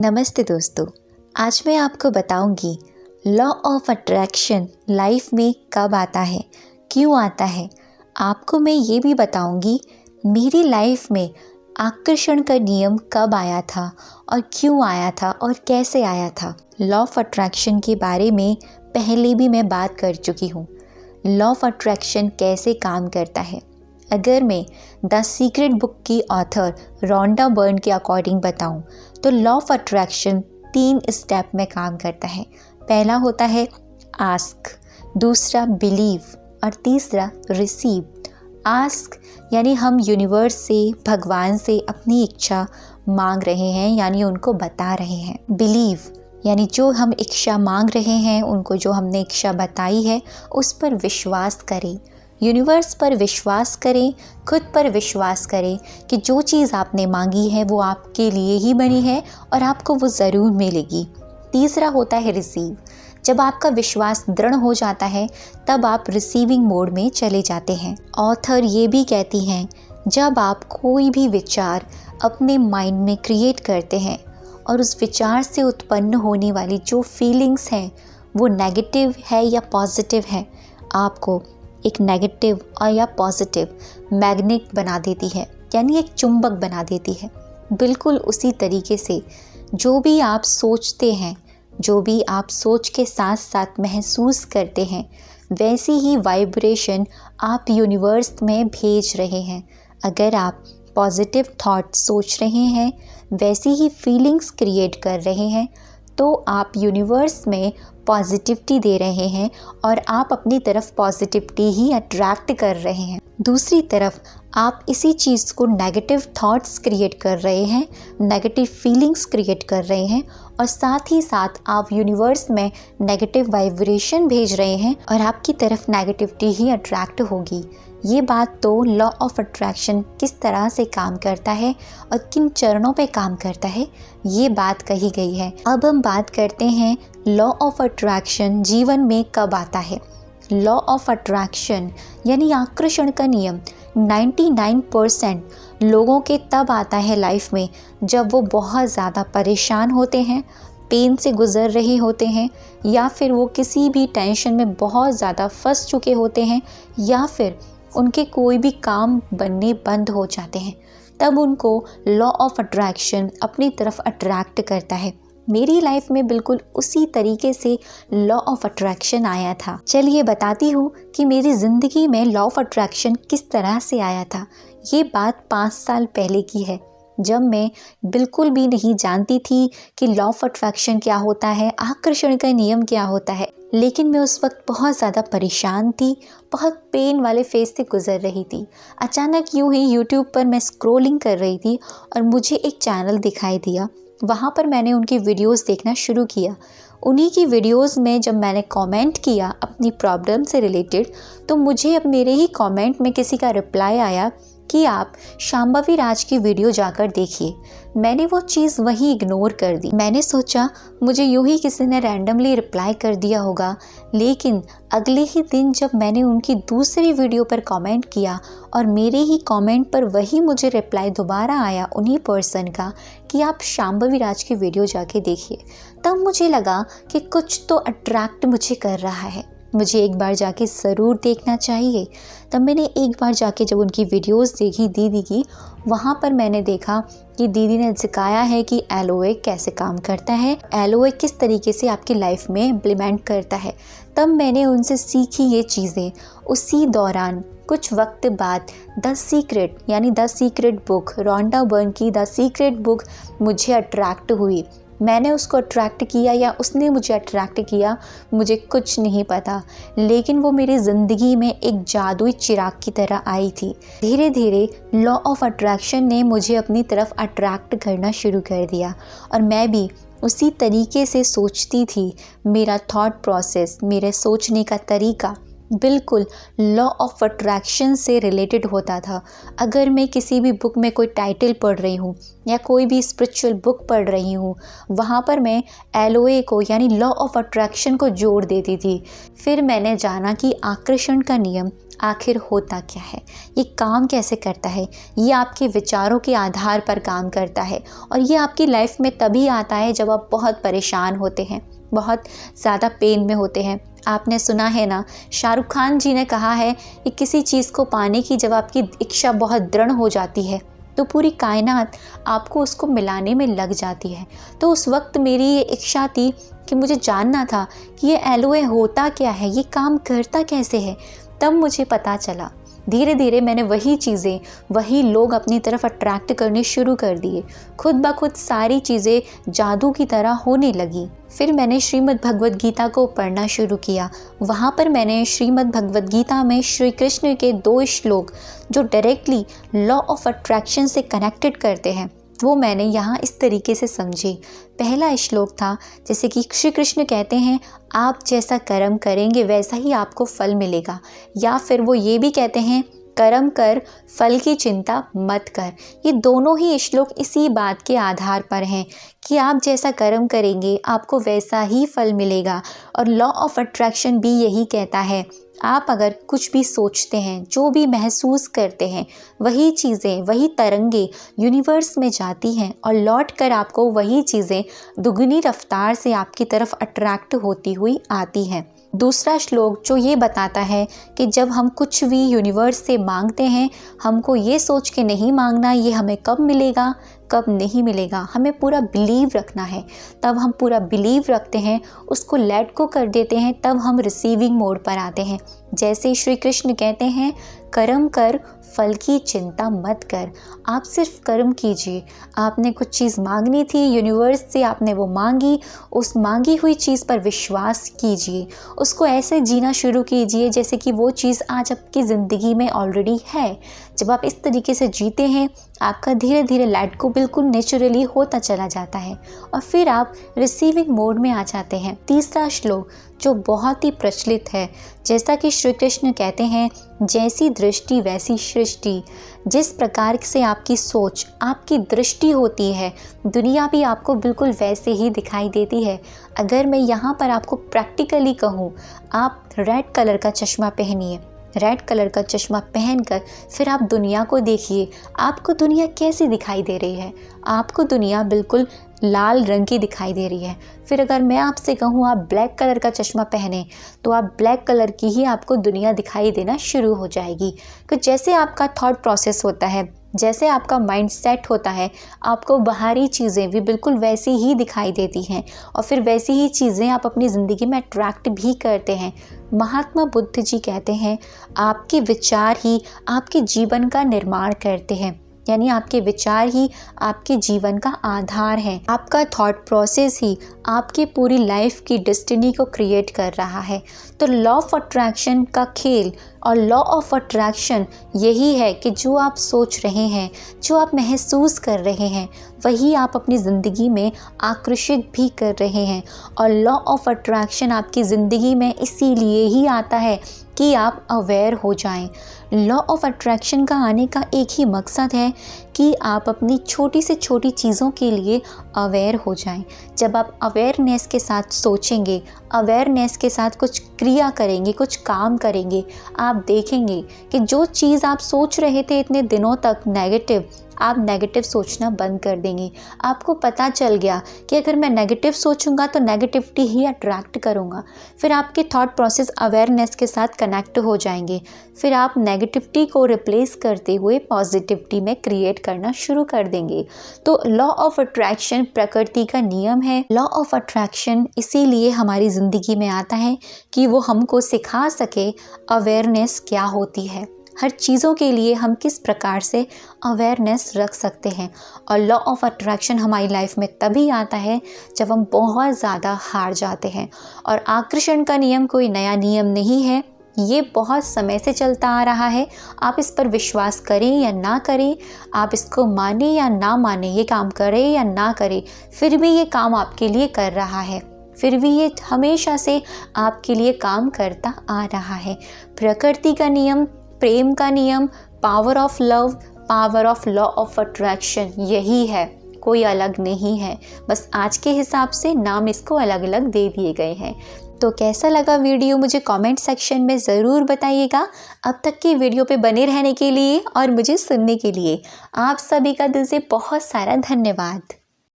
नमस्ते दोस्तों। आज मैं आपको बताऊंगी लॉ ऑफ अट्रैक्शन लाइफ में कब आता है, क्यों आता है। आपको मैं ये भी बताऊंगी मेरी लाइफ में आकर्षण का नियम कब आया था और क्यों आया था और कैसे आया था। लॉ ऑफ अट्रैक्शन के बारे में पहले भी मैं बात कर चुकी हूँ। लॉ ऑफ अट्रैक्शन कैसे काम करता है, अगर मैं द सीक्रेट बुक की ऑथर रोंडा बर्न के अकॉर्डिंग बताऊं तो लॉ ऑफ अट्रैक्शन 3 स्टेप में काम करता है। पहला होता है आस्क, दूसरा बिलीव और तीसरा रिसीव। आस्क यानी हम यूनिवर्स से, भगवान से अपनी इच्छा मांग रहे हैं, यानी उनको बता रहे हैं। बिलीव यानी जो हम इच्छा मांग रहे हैं, उनको जो हमने इच्छा बताई है उस पर विश्वास करें, यूनिवर्स पर विश्वास करें, खुद पर विश्वास करें कि जो चीज़ आपने मांगी है वो आपके लिए ही बनी है और आपको वो ज़रूर मिलेगी। तीसरा होता है रिसीव। जब आपका विश्वास दृढ़ हो जाता है तब आप रिसीविंग मोड में चले जाते हैं। ऑथर ये भी कहती हैं, जब आप कोई भी विचार अपने माइंड में क्रिएट करते हैं और उस विचार से उत्पन्न होने वाली जो फीलिंग्स हैं वो नेगेटिव है या पॉजिटिव है, आपको एक नेगेटिव और या पॉजिटिव मैग्नेट बना देती है, यानी एक चुंबक बना देती है। बिल्कुल उसी तरीके से जो भी आप सोचते हैं, जो भी आप सोच के साथ साथ महसूस करते हैं, वैसी ही वाइब्रेशन आप यूनिवर्स में भेज रहे हैं। अगर आप पॉजिटिव थॉट सोच रहे हैं, वैसी ही फीलिंग्स क्रिएट कर रहे हैं, तो आप यूनिवर्स में पॉजिटिविटी दे रहे हैं और आप अपनी तरफ पॉजिटिविटी ही अट्रैक्ट कर रहे हैं। दूसरी तरफ आप इसी चीज़ को नेगेटिव थॉट्स क्रिएट कर रहे हैं, नेगेटिव फीलिंग्स क्रिएट कर रहे हैं और साथ ही साथ आप यूनिवर्स में नेगेटिव वाइब्रेशन भेज रहे हैं और आपकी तरफ नेगेटिविटी ही अट्रैक्ट होगी। ये बात तो लॉ ऑफ अट्रैक्शन किस तरह से काम करता है और किन चरणों पे काम करता है, ये बात कही गई है। अब हम बात करते हैं लॉ ऑफ अट्रैक्शन जीवन में कब आता है। लॉ ऑफ अट्रैक्शन यानी आकर्षण का नियम 99% लोगों के तब आता है लाइफ में जब वो बहुत ज़्यादा परेशान होते हैं, पेन से गुज़र रहे होते हैं, या फिर वो किसी भी टेंशन में बहुत ज़्यादा फंस चुके होते हैं, या फिर उनके कोई भी काम बनने बंद हो जाते हैं। तब उनको लॉ ऑफ अट्रैक्शन अपनी तरफ अट्रैक्ट करता है। मेरी लाइफ में बिल्कुल उसी तरीके से लॉ ऑफ अट्रैक्शन आया था। चलिए बताती हूँ कि मेरी ज़िंदगी में लॉ ऑफ अट्रैक्शन किस तरह से आया था। ये बात 5 साल पहले की है, जब मैं बिल्कुल भी नहीं जानती थी कि लॉ ऑफ अट्रैक्शन क्या होता है, आकर्षण का नियम क्या होता है। लेकिन मैं उस वक्त बहुत ज़्यादा परेशान थी, बहुत पेन वाले फेज से गुज़र रही थी। अचानक यूँ ही यूट्यूब पर मैं स्क्रॉलिंग कर रही थी और मुझे एक चैनल दिखाई दिया। वहाँ पर मैंने उनकी वीडियोस देखना शुरू किया। उन्हीं की वीडियोस में जब मैंने कमेंट किया अपनी प्रॉब्लम से रिलेटेड, तो मुझे अब मेरे ही कमेंट में किसी का रिप्लाई आया कि आप शांभवी राज की वीडियो जाकर देखिए। मैंने वो चीज़ वहीं इग्नोर कर दी। मैंने सोचा मुझे यूं ही किसी ने रैंडमली रिप्लाई कर दिया होगा, लेकिन अगले ही दिन जब मैंने उनकी दूसरी वीडियो पर कमेंट किया और मेरे ही कमेंट पर वही मुझे रिप्लाई दोबारा आया उन्हीं पर्सन का कि आप शांभवी राज की वीडियो जाके देखिए, तब मुझे लगा कि कुछ तो अट्रैक्ट मुझे कर रहा है, मुझे एक बार जाके ज़रूर देखना चाहिए। तब मैंने एक बार जाके जब उनकी वीडियोस देखी दीदी की, वहाँ पर मैंने देखा कि दीदी ने सिखाया है कि एलोए कैसे काम करता है, एलोए किस तरीके से आपकी लाइफ में इम्प्लीमेंट करता है। तब मैंने उनसे सीखी ये चीज़ें। उसी दौरान कुछ वक्त बाद द सीक्रेट यानी the secret book, Rhonda Byrne की द सीक्रेट बुक मुझे अट्रैक्ट हुई। मैंने उसको अट्रैक्ट किया या उसने मुझे अट्रैक्ट किया, मुझे कुछ नहीं पता, लेकिन वो मेरी ज़िंदगी में एक जादुई चिराग की तरह आई थी। धीरे धीरे लॉ ऑफ अट्रैक्शन ने मुझे अपनी तरफ अट्रैक्ट करना शुरू कर दिया और मैं भी उसी तरीके से सोचती थी। मेरा थॉट प्रोसेस, मेरे सोचने का तरीका बिल्कुल लॉ ऑफ अट्रैक्शन से रिलेटेड होता था। अगर मैं किसी भी बुक में कोई टाइटल पढ़ रही हूँ या कोई भी स्पिरिचुअल बुक पढ़ रही हूँ, वहाँ पर मैं LOA को यानी लॉ ऑफ अट्रैक्शन को जोड़ देती थी। फिर मैंने जाना कि आकर्षण का नियम आखिर होता क्या है, ये काम कैसे करता है। ये आपके विचारों के आधार पर काम करता है और ये आपकी लाइफ में तभी आता है जब आप बहुत परेशान होते हैं, बहुत ज़्यादा पेन में होते हैं। आपने सुना है ना, शाहरुख खान जी ने कहा है कि किसी चीज़ को पाने की जब आपकी इच्छा बहुत दृढ़ हो जाती है तो पूरी कायनात आपको उसको मिलाने में लग जाती है। तो उस वक्त मेरी ये इच्छा थी कि मुझे जानना था कि ये LOA होता क्या है, ये काम करता कैसे है। तब मुझे पता चला। धीरे धीरे मैंने वही चीज़ें, वही लोग अपनी तरफ अट्रैक्ट करने शुरू कर दिए। खुद ब खुद सारी चीज़ें जादू की तरह होने लगी। फिर मैंने श्रीमद् भगवद गीता को पढ़ना शुरू किया। वहाँ पर मैंने श्रीमद् भगवद गीता में श्री कृष्ण के 2 श्लोक जो डायरेक्टली लॉ ऑफ अट्रैक्शन से कनेक्टेड करते हैं, वो मैंने यहाँ इस तरीके से समझे। पहला श्लोक था, जैसे कि श्री कृष्ण कहते हैं, आप जैसा कर्म करेंगे वैसा ही आपको फल मिलेगा। या फिर वो ये भी कहते हैं, कर्म कर फल की चिंता मत कर। ये दोनों ही श्लोक इसी बात के आधार पर हैं कि आप जैसा कर्म करेंगे आपको वैसा ही फल मिलेगा। और लॉ ऑफ अट्रैक्शन भी यही कहता है, आप अगर कुछ भी सोचते हैं, जो भी महसूस करते हैं, वही चीज़ें, वही तरंगे यूनिवर्स में जाती हैं और लौट कर आपको वही चीज़ें दुगनी रफ्तार से आपकी तरफ अट्रैक्ट होती हुई आती हैं। दूसरा श्लोक जो ये बताता है कि जब हम कुछ भी यूनिवर्स से मांगते हैं, हमको ये सोच के नहीं मांगना ये हमें कब मिलेगा कब नहीं मिलेगा, हमें पूरा बिलीव रखना है। तब हम पूरा बिलीव रखते हैं, उसको लेट को कर देते हैं, तब हम रिसीविंग मोड पर आते हैं। जैसे श्री कृष्ण कहते हैं, कर्म कर फल की चिंता मत कर। आप सिर्फ कर्म कीजिए। आपने कुछ चीज़ मांगनी थी यूनिवर्स से, आपने वो मांगी, उस मांगी हुई चीज़ पर विश्वास कीजिए, उसको ऐसे जीना शुरू कीजिए जैसे कि वो चीज़ आज आपकी ज़िंदगी में ऑलरेडी है। जब आप इस तरीके से जीते हैं, आपका धीरे धीरे लेट को बिल्कुल नेचुरली होता चला जाता है और फिर आप रिसीविंग मोड में आ जाते हैं। तीसरा श्लोक जो बहुत ही प्रचलित है, जैसा कि श्री कृष्ण कहते हैं, जैसी दृष्टि वैसी सृष्टि। जिस प्रकार से आपकी सोच, आपकी दृष्टि होती है, दुनिया भी आपको बिल्कुल वैसे ही दिखाई देती है। अगर मैं यहाँ पर आपको प्रैक्टिकली कहूँ, आप रेड कलर का चश्मा पहनिए। रेड कलर का चश्मा पहनकर फिर आप दुनिया को देखिए, आपको दुनिया कैसी दिखाई दे रही है। आपको दुनिया बिल्कुल लाल रंग की दिखाई दे रही है। फिर अगर मैं आपसे कहूँ आप ब्लैक कलर का चश्मा पहने, तो आप ब्लैक कलर की ही आपको दुनिया दिखाई देना शुरू हो जाएगी। कि जैसे आपका थॉट प्रोसेस होता है, जैसे आपका माइंड सेट होता है, आपको बाहरी चीज़ें भी बिल्कुल वैसी ही दिखाई देती हैं और फिर वैसी ही चीज़ें आप अपनी ज़िंदगी में अट्रैक्ट भी करते हैं। महात्मा बुद्ध जी कहते हैं, आपके विचार ही आपके जीवन का निर्माण करते हैं। यानी आपके विचार ही आपके जीवन का आधार है। आपका थॉट प्रोसेस ही आपकी पूरी लाइफ की डेस्टिनी को क्रिएट कर रहा है। तो लॉ ऑफ अट्रैक्शन का खेल और लॉ ऑफ अट्रैक्शन यही है कि जो आप सोच रहे हैं, जो आप महसूस कर रहे हैं, वही आप अपनी ज़िंदगी में आकर्षित भी कर रहे हैं। और लॉ ऑफ अट्रैक्शन आपकी ज़िंदगी में इसीलिए ही आता है कि आप अवेयर हो जाएं। लॉ ऑफ अट्रैक्शन का आने का एक ही मकसद है कि आप अपनी छोटी से छोटी चीज़ों के लिए अवेयर हो जाएं। जब आप अवेयरनेस के साथ सोचेंगे, अवेयरनेस के साथ कुछ क्रिया करेंगे, कुछ काम करेंगे, आप देखेंगे कि जो चीज़ आप सोच रहे थे इतने दिनों तक नेगेटिव, आप नेगेटिव सोचना बंद कर देंगे। आपको पता चल गया कि अगर मैं नेगेटिव सोचूंगा तो नेगेटिविटी ही अट्रैक्ट करूंगा। फिर आपके थॉट प्रोसेस अवेयरनेस के साथ कनेक्ट हो जाएंगे। फिर आप नेगेटिविटी को रिप्लेस करते हुए पॉजिटिविटी में क्रिएट करना शुरू कर देंगे। तो लॉ ऑफ अट्रैक्शन प्रकृति का नियम है। लॉ ऑफ अट्रैक्शन इसीलिए हमारी ज़िंदगी में आता है कि वो हमको सिखा सके अवेयरनेस क्या होती है, हर चीज़ों के लिए हम किस प्रकार से अवेयरनेस रख सकते हैं। और लॉ ऑफ अट्रैक्शन हमारी लाइफ में तभी आता है जब हम बहुत ज़्यादा हार जाते हैं। और आकर्षण का नियम कोई नया नियम नहीं है, ये बहुत समय से चलता आ रहा है। आप इस पर विश्वास करें या ना करें, आप इसको माने या ना माने, ये काम करें या ना करें, फिर भी ये काम आपके लिए कर रहा है। फिर भी ये हमेशा से आपके लिए काम करता आ रहा है। प्रकृति का नियम, प्रेम का नियम, power of love, power of law of attraction यही है, कोई अलग नहीं है। बस आज के हिसाब से नाम इसको अलग अलग दे दिए गए हैं। तो कैसा लगा वीडियो मुझे कमेंट सेक्शन में ज़रूर बताइएगा। अब तक की वीडियो पे बने रहने के लिए और मुझे सुनने के लिए आप सभी का दिल से बहुत सारा धन्यवाद।